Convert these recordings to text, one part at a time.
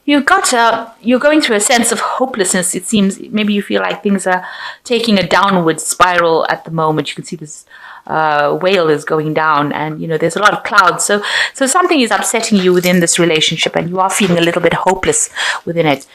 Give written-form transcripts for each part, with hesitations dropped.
you're going through a sense of hopelessness. It seems maybe you feel like things are taking a downward spiral at the moment. You can see this whale is going down, and there's a lot of clouds. So something is upsetting you within this relationship, and you are feeling a little bit hopeless within it.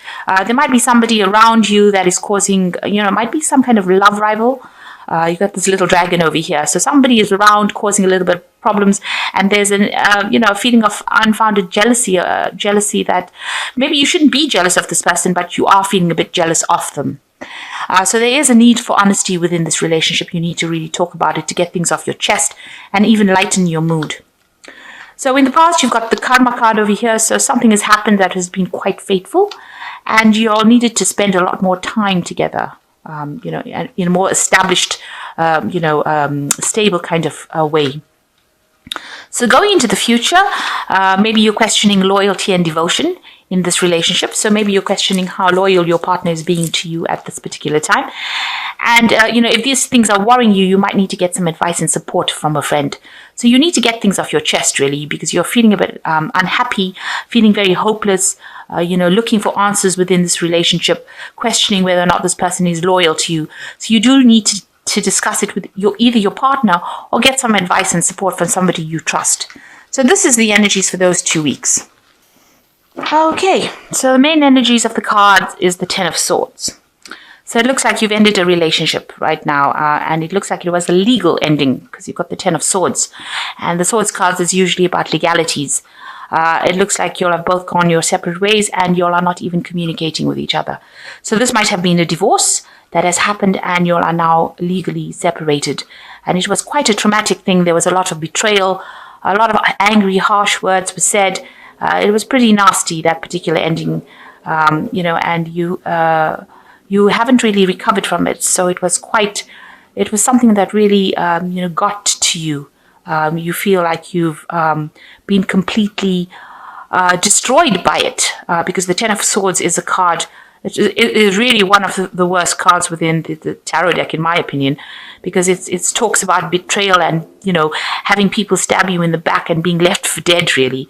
There might be somebody around you that is causing, it might be some kind of love rival. You got this little dragon over here. So somebody is around causing a little bit of problems, and there's a feeling of unfounded jealousy, jealousy that maybe you shouldn't be jealous of this person, but you are feeling a bit jealous of them. So there is a need for honesty within this relationship. You need to really talk about it to get things off your chest and even lighten your mood. So in the past, you've got the karma card over here. So something has happened that has been quite fateful, and you all needed to spend a lot more time together. In a more established, stable kind of way. So going into the future, maybe you're questioning loyalty and devotion in this relationship. So maybe you're questioning how loyal your partner is being to you at this particular time. And, if these things are worrying you, you might need to get some advice and support from a friend. So you need to get things off your chest, really, because you're feeling a bit unhappy, feeling very hopeless, looking for answers within this relationship, questioning whether or not this person is loyal to you. So you do need to discuss it with either your partner or get some advice and support from somebody you trust. So this is the energies for those 2 weeks. Okay, so the main energies of the cards is the Ten of Swords. So it looks like you've ended a relationship right now, and it looks like it was a legal ending because you've got the Ten of Swords. And the Swords cards is usually about legalities. It looks like you'll have both gone your separate ways, and you'll are not even communicating with each other. So this might have been a divorce that has happened, and you all are now legally separated. And it was quite a traumatic thing. There was a lot of betrayal, a lot of angry, harsh words were said. It was pretty nasty, that particular ending, and you haven't really recovered from it. So it was something that really, got to you. You feel like you've been completely destroyed by it, because the Ten of Swords is a card. It is really one of the worst cards within the tarot deck, in my opinion, because it talks about betrayal and, having people stab you in the back and being left for dead, really,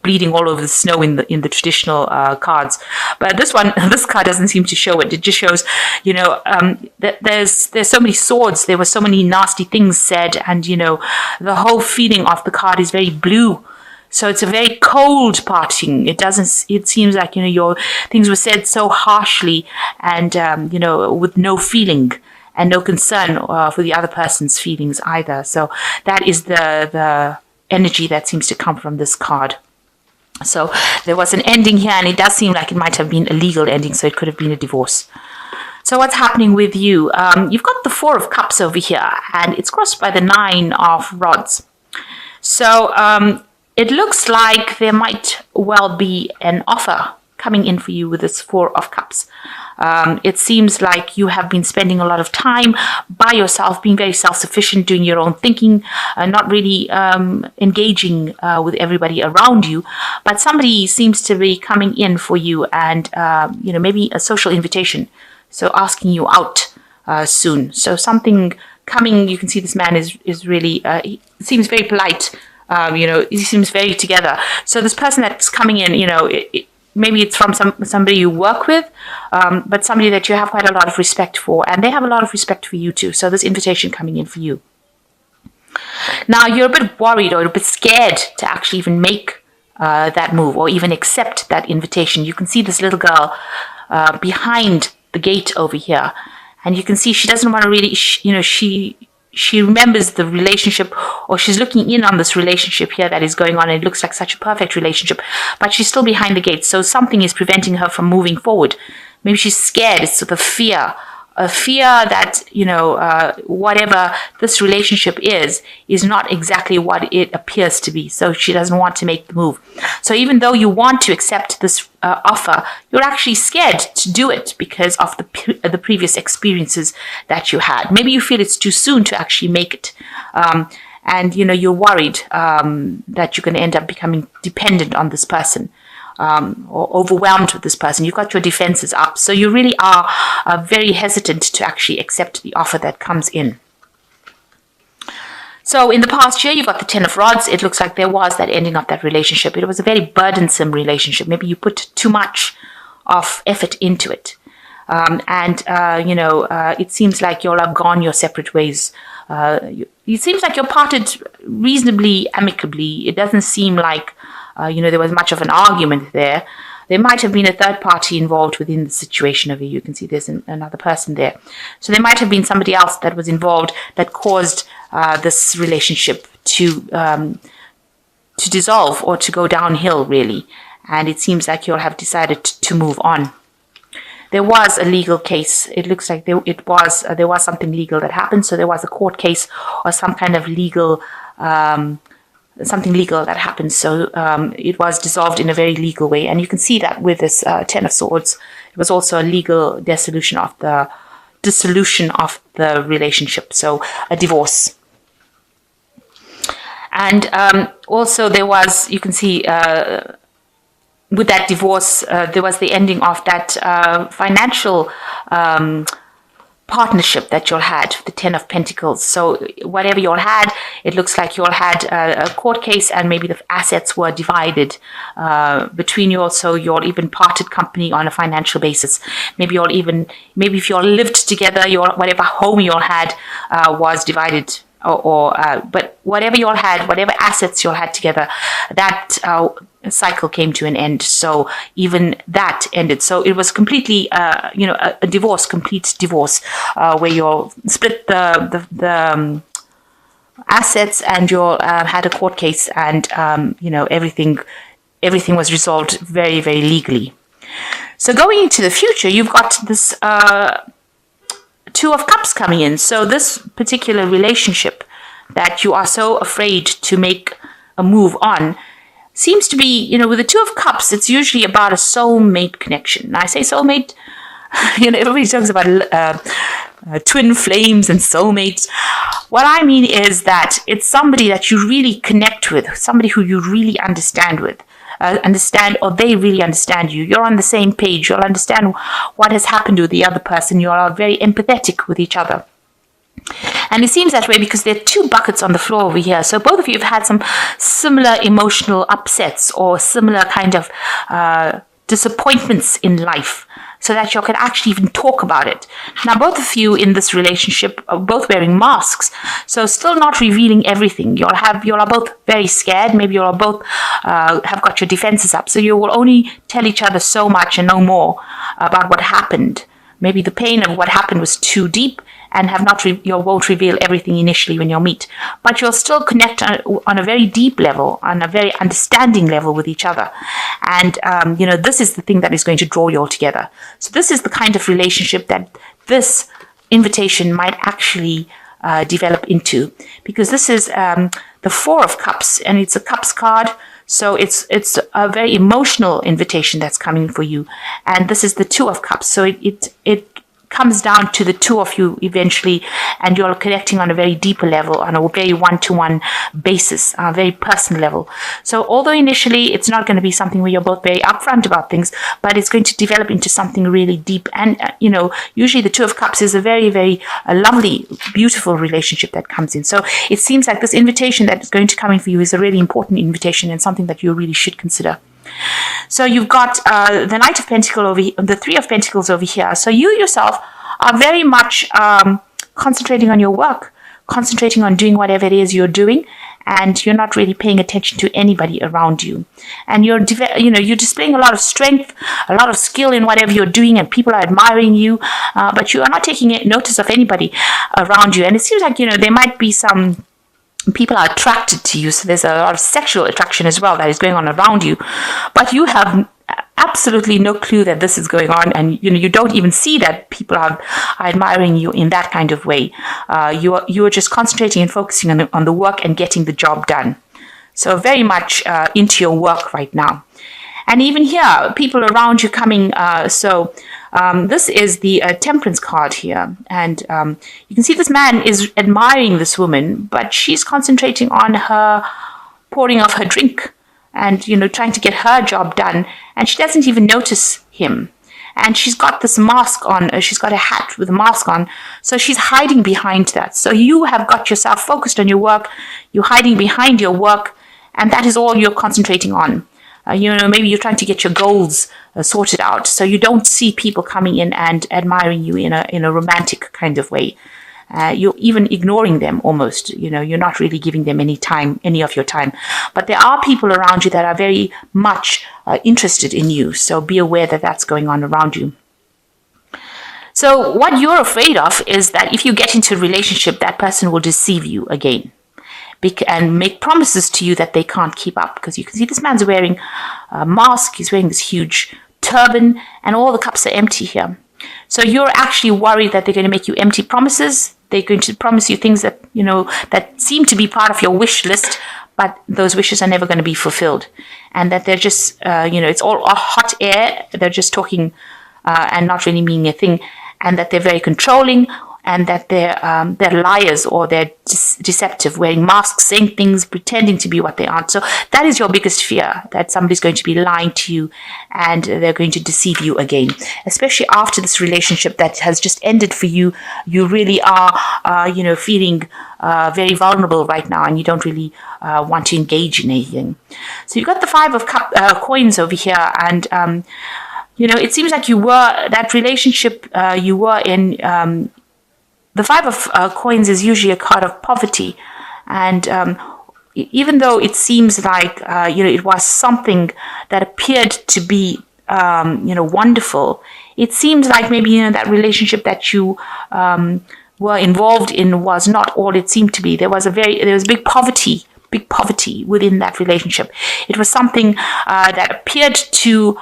bleeding all over the snow in the traditional cards. But this card doesn't seem to show it. It just shows, that there's so many swords. There were so many nasty things said, and, the whole feeling of the card is very blue. So it's a very cold parting. It seems like, your things were said so harshly and, with no feeling and no concern for the other person's feelings either. So that is the energy that seems to come from this card. So there was an ending here, and it does seem like it might have been a legal ending. So it could have been a divorce. So what's happening with you? You've got the Four of Cups over here, and it's crossed by the Nine of Rods. So, it looks like there might well be an offer coming in for you with this Four of Cups. It seems like you have been spending a lot of time by yourself, being very self-sufficient, doing your own thinking, not really engaging with everybody around you. But somebody seems to be coming in for you, and maybe a social invitation, so asking you out soon. So something coming. You can see this man is really he seems very polite. He seems very together. So this person that's coming in, maybe it's from somebody you work with, but somebody that you have quite a lot of respect for, and they have a lot of respect for you too. So this invitation coming in for you. Now you're a bit worried or a bit scared to actually even make that move or even accept that invitation. You can see this little girl behind the gate over here, and you can see she doesn't want to really, she remembers the relationship, or she's looking in on this relationship here that is going on. And it looks like such a perfect relationship, but she's still behind the gate. So something is preventing her from moving forward. Maybe she's scared. It's sort of fear. A fear that, whatever this relationship is not exactly what it appears to be. So she doesn't want to make the move. So even though you want to accept this offer, you're actually scared to do it because of the previous experiences that you had. Maybe you feel it's too soon to actually make it. And, you're worried that you're going to end up becoming dependent on this person. Or overwhelmed with this person. You've got your defenses up. So you really are very hesitant to actually accept the offer that comes in. So in the past year, you've got the Ten of Rods. It looks like there was that ending of that relationship. It was a very burdensome relationship. Maybe you put too much of effort into it. It seems like you'll have gone your separate ways. It seems like you're parted reasonably amicably. It doesn't seem like, there was much of an argument there. There might have been a third party involved within the situation over here. You can see there's another person there. So there might have been somebody else that was involved that caused this relationship to dissolve or to go downhill, really. And it seems like you'll have decided to move on. There was a legal case. It looks like there was something legal that happened. So there was a court case or some kind of legal something legal that happened. So it was dissolved in a very legal way. And you can see that with this Ten of Swords. It was also a legal dissolution of the relationship. So a divorce. And also there was, you can see, with that divorce, there was the ending of that financial partnership that you all had, the Ten of Pentacles. So whatever you all had, it looks like you all had a court case, and maybe the assets were divided between you all. So you all even parted company on a financial basis. Maybe if you all lived together, whatever home you all had was divided. But whatever you all had, whatever assets you all had together, that cycle came to an end. So even that ended. So it was completely, a divorce, complete divorce, where you all split the assets, and you all had a court case, and everything was resolved very, very legally. So going into the future, you've got this Two of Cups coming in. So this particular relationship that you are so afraid to make a move on seems to be, with the Two of Cups, it's usually about a soulmate connection. Now, I say soulmate, everybody talks about twin flames and soulmates. What I mean is that it's somebody that you really connect with, somebody who you really understand with. Or they really understand you. You're on the same page. You'll understand what has happened to the other person. You are very empathetic with each other. And it seems that way because there are two buckets on the floor over here. So both of you have had some similar emotional upsets or similar kind of disappointments in life, so that you can actually even talk about it. Now, both of you in this relationship are both wearing masks, so still not revealing everything. You are both very scared. Maybe you all both have got your defenses up, so you will only tell each other so much and no more about what happened. Maybe the pain of what happened was too deep, and you won't reveal everything initially when you'll meet. But you'll still connect on a very deep level, on a very understanding level with each other. And, this is the thing that is going to draw you all together. So this is the kind of relationship that this invitation might actually develop into. Because this is the Four of Cups, and it's a Cups card. So it's a very emotional invitation that's coming for you. And this is the Two of Cups. So it comes down to the two of you eventually, and you're connecting on a very deeper level, on a very one-to-one basis, on a very personal level. So although initially it's not going to be something where you're both very upfront about things, but it's going to develop into something really deep. And, usually the Two of Cups is a very, very lovely, beautiful relationship that comes in. So it seems like this invitation that is going to come in for you is a really important invitation, and something that you really should consider. So you've got the Knight of Pentacles over here, the Three of Pentacles over here. So you yourself are very much concentrating on your work, concentrating on doing whatever it is you're doing, and you're not really paying attention to anybody around you. And you're displaying a lot of strength, a lot of skill in whatever you're doing, and people are admiring you, but you are not taking notice of anybody around you. And it seems like, there might be some people are attracted to you, so there's a lot of sexual attraction as well that is going on around you, but you have absolutely no clue that this is going on, and you don't even see that people are admiring you in that kind of way. You are just concentrating and focusing on the work and getting the job done. So very much into your work right now. And even here, people around you coming, this is the Temperance card here. And you can see this man is admiring this woman, but she's concentrating on her pouring off her drink and, trying to get her job done. And she doesn't even notice him. and she's got this mask on. She's got a hat with a mask on, so she's hiding behind that. So you have got yourself focused on your work. You're hiding behind your work, and that is all you're concentrating on. Maybe you're trying to get your goals sorted out, so you don't see people coming in and admiring you in a romantic kind of way. You're even ignoring them almost. You're not really giving them any of your time. But there are people around you that are very much interested in you. So be aware that that's going on around you. So what you're afraid of is that if you get into a relationship, that person will deceive you again and make promises to you that they can't keep up. Because you can see this man's wearing a mask. He's wearing this huge turban, and all the cups are empty here. So you're actually worried that they're going to make you empty promises. They're going to promise you things that, that seem to be part of your wish list, but those wishes are never going to be fulfilled. And that they're just, it's all hot air. They're just talking and not really meaning a thing. And that they're very controlling, and that they're liars, or they're deceptive, wearing masks, saying things, pretending to be what they aren't. So that is your biggest fear, that somebody's going to be lying to you and they're going to deceive you again. Especially after this relationship that has just ended for you, you really are, feeling very vulnerable right now, and you don't really want to engage in anything. So you've got the 5 of coins over here, and it seems like that relationship you were in. The 5 of coins is usually a card of poverty, and even though it seems like it was something that appeared to be wonderful, it seems like maybe that relationship that you were involved in was not all it seemed to be. There was big poverty within that relationship. It was something that appeared to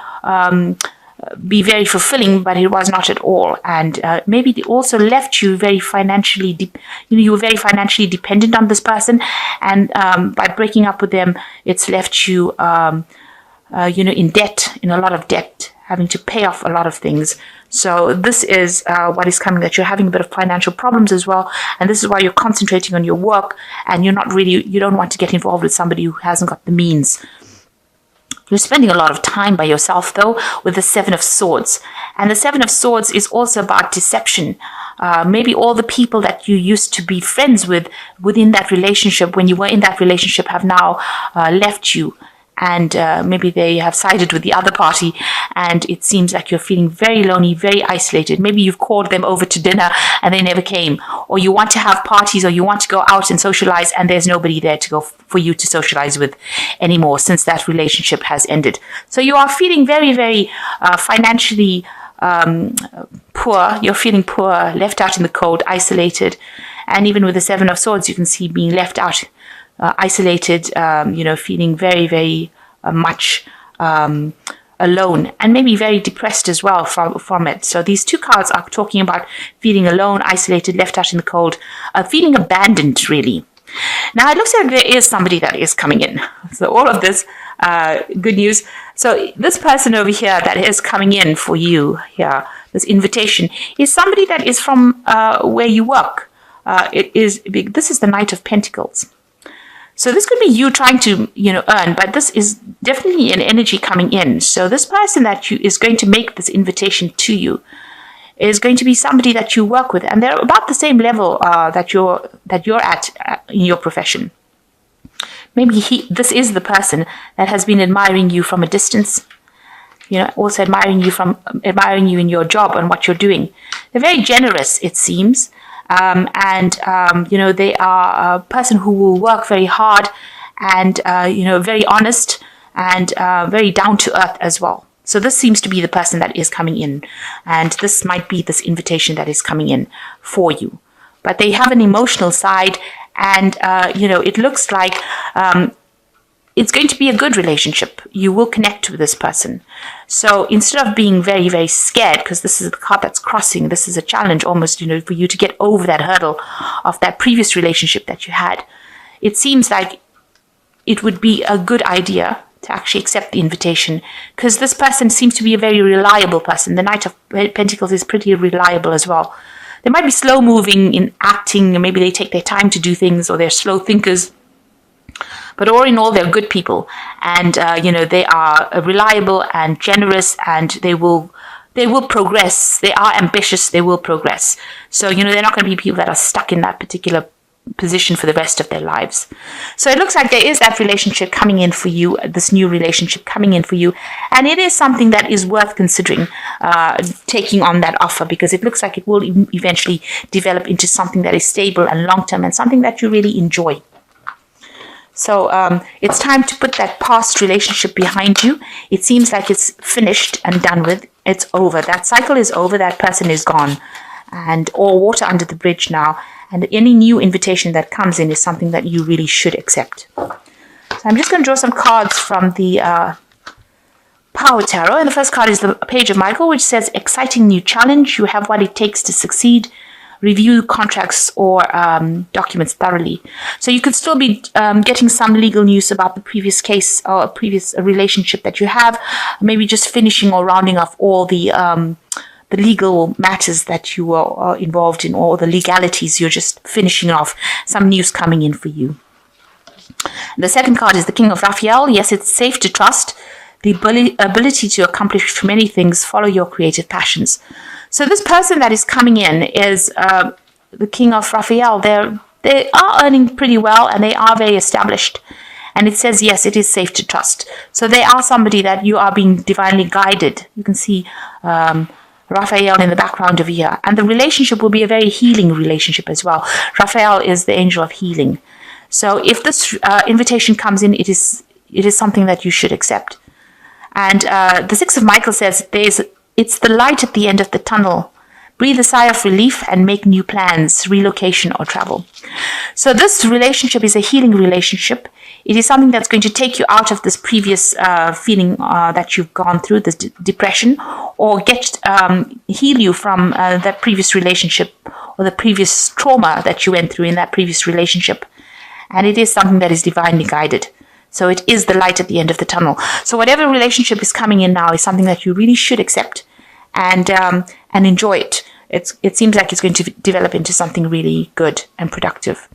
be very fulfilling, but it was not at all. And maybe it also left you very financially, you were very financially dependent on this person. And by breaking up with them, it's left you, in debt, in a lot of debt, having to pay off a lot of things. So this is what is coming, that you're having a bit of financial problems as well. And this is why you're concentrating on your work, and you don't want to get involved with somebody who hasn't got the means. You're spending a lot of time by yourself, though, with the 7 of Swords. And the 7 of Swords is also about deception. Maybe all the people that you used to be friends with within that relationship, when you were in that relationship, have now left you. And maybe they have sided with the other party, and it seems like you're feeling very lonely, very isolated. Maybe you've called them over to dinner and they never came, or you want to have parties, or you want to go out and socialize, and there's nobody there to go for you to socialize with anymore since that relationship has ended. So you are feeling very, very financially poor. You're feeling poor, left out in the cold, isolated, and even with the 7 of Swords, you can see being left out. Isolated, feeling very, very much alone, and maybe very depressed as well from it. So these 2 cards are talking about feeling alone, isolated, left out in the cold, feeling abandoned, really. Now, it looks like there is somebody that is coming in. So all of this, good news. So this person over here that is coming in for you here, this invitation, is somebody that is from where you work. This is the Knight of Pentacles. So this could be you trying to, earn, but this is definitely an energy coming in. So this person that is going to make this invitation to you is going to be somebody that you work with, and they're about the same level that you're at in your profession. Maybe this is the person that has been admiring you from a distance, also admiring you in your job and what you're doing. They're very generous, it seems. They are a person who will work very hard and, very honest and very down to earth as well. So this seems to be the person that is coming in, and this might be this invitation that is coming in for you. But they have an emotional side, and, it looks like it's going to be a good relationship. You will connect with this person. So instead of being very, very scared, because this is the card that's crossing, this is a challenge almost, for you to get over that hurdle of that previous relationship that you had. It seems like it would be a good idea to actually accept the invitation, because this person seems to be a very reliable person. The Knight of Pentacles is pretty reliable as well. They might be slow moving in acting, and maybe they take their time to do things, or they're slow thinkers. But all in all, they're good people, and they are reliable and generous, and they will they will progress. They are ambitious. They will progress. So, they're not going to be people that are stuck in that particular position for the rest of their lives. So it looks like there is that relationship coming in for you, this new relationship coming in for you. And it is something that is worth considering taking on that offer, because it looks like it will eventually develop into something that is stable and long-term and something that you really enjoy. So it's time to put that past relationship behind you. It seems like it's finished and done with. It's over. That cycle is over. That person is gone. And all water under the bridge now. And any new invitation that comes in is something that you really should accept. So I'm just going to draw some cards from the Power Tarot. And the first card is the Page of Michael, which says, exciting new challenge. You have what it takes to succeed. Review contracts or documents thoroughly. So you could still be getting some legal news about the previous case or previous relationship that you have. Maybe just finishing or rounding off all the legal matters that you are involved in, or the legalities. You're just finishing off. Some news coming in for you. The second card is the King of Raphael. Yes, it's safe to trust. The ability to accomplish many things. Follow your creative passions. So this person that is coming in is the King of Raphael. They are earning pretty well and they are very established. And it says, yes, it is safe to trust. So they are somebody that you are being divinely guided. You can see Raphael in the background over here. And the relationship will be a very healing relationship as well. Raphael is the angel of healing. So if this invitation comes in, it is something that you should accept. And the Six of Michael says it's the light at the end of the tunnel. Breathe a sigh of relief and make new plans, relocation or travel. So this relationship is a healing relationship. It is something that's going to take you out of this previous feeling that you've gone through, this depression, or heal you from that previous relationship or the previous trauma that you went through in that previous relationship. And it is something that is divinely guided. So it is the light at the end of the tunnel. So whatever relationship is coming in now is something that you really should accept and enjoy it. It seems like it's going to develop into something really good and productive.